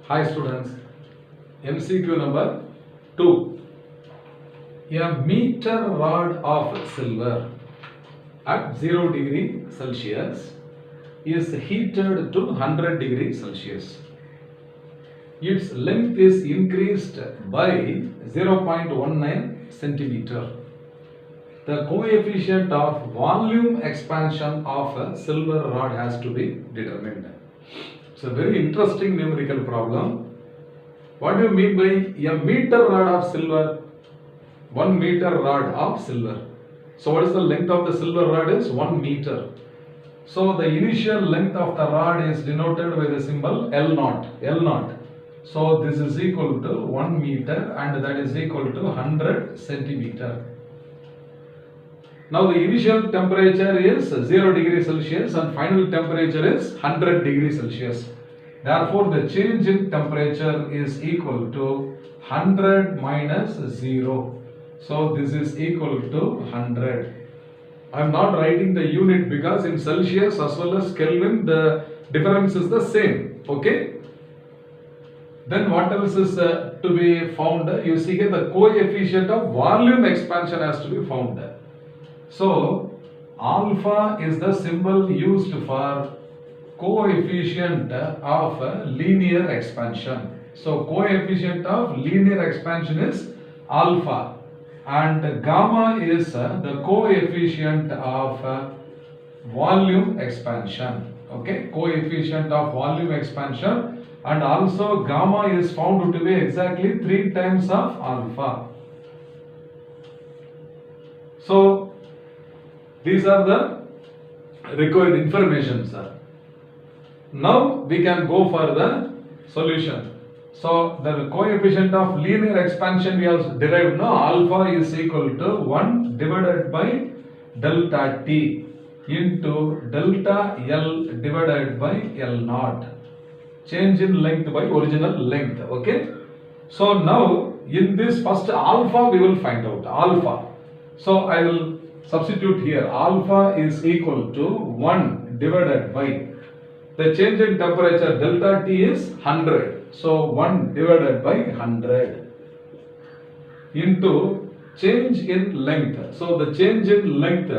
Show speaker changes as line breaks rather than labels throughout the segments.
Hi students, MCQ number 2. A meter rod of silver at 0 degree Celsius is heated to 100 degree Celsius. Its length is increased by 0.19 centimeter. The coefficient of volume expansion of a silver rod has to be determined. It's a very interesting numerical problem. What do you mean by a meter rod of silver? 1 meter rod of silver. So what is the length of the silver rod? Is 1 meter. So the initial length of the rod is denoted by the symbol L0. So this is equal to 1 meter and that is equal to 100 centimeter. Now the initial temperature is 0 degree Celsius and final temperature is 100 degree Celsius. Therefore the change in temperature is equal to 100 minus 0. So this is equal to 100. I am not writing the unit because in Celsius as well as Kelvin the difference is the same. Okay. Then what else is to be found? You see here the coefficient of volume expansion has to be found. So alpha is the symbol used for coefficient of linear expansion. So coefficient of linear expansion is alpha and gamma is the coefficient of volume expansion. Okay, coefficient of volume expansion, and also gamma is found to be exactly 3 times of alpha. So these are the required information, sir. Now we can go for the solution. So the coefficient of linear expansion we have derived now. Alpha is equal to 1 divided by delta T into delta L divided by L0. Change in length by original length. Okay. So now in this first alpha we will find out alpha. So I will substitute here. Alpha is equal to 1 divided by the change in temperature delta T is 100. So 1 divided by 100 into change in length. So the change in length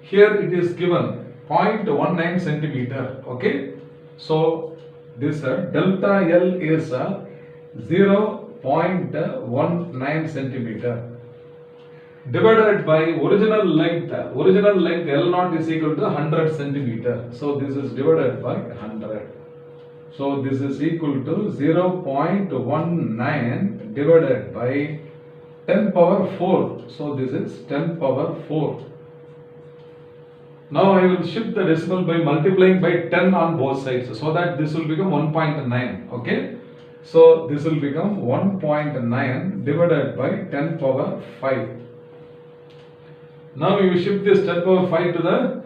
here it is given 0.19 centimeter. Okay. So this delta L is 0.19 centimeter divided by original length. Original length L0 is equal to 100 centimeter. So this is divided by 100. So this is equal to 0.19 divided by 10 power 4. So this is 10 power 4. Now I will shift the decimal by multiplying by 10 on both sides so that this will become 1.9. Okay. So this will become 1.9 divided by 10 power 5. Now you shift this 10 power 5 to the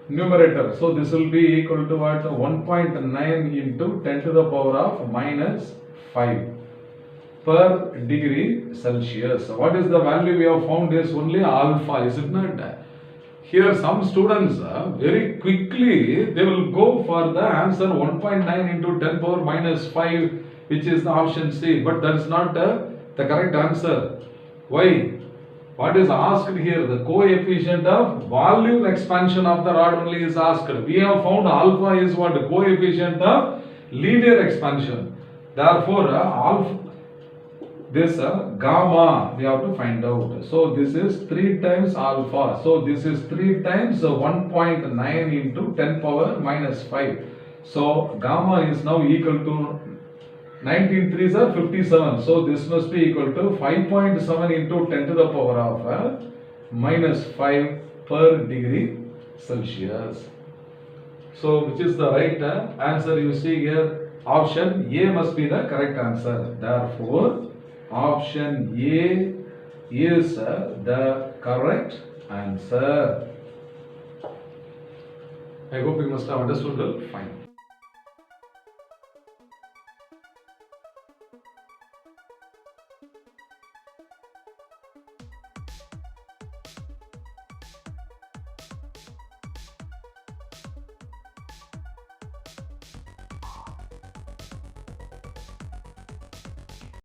numerator. So this will be equal to what? 1.9 into 10 to the power of minus 5 per degree Celsius. What is the value we have found is only alpha, is it not? Here some students very quickly they will go for the answer 1.9 into 10 power minus 5, which is the option C, but that is not the correct answer. Why? What is asked here? The coefficient of volume expansion of the rod only is asked. We have found alpha is what? Coefficient of linear expansion. Therefore, alpha, this gamma we have to find out. So this is 3 times alpha. So this is 3 times 1.9 into 10 power minus 5. So gamma is now equal to 19 3s are 57. So this must be equal to 5.7 into 10 to the power of minus 5 per degree Celsius. So which is the right answer? You see here option A must be the correct answer. Therefore option A is the correct answer. I hope you must have understood well. Fine.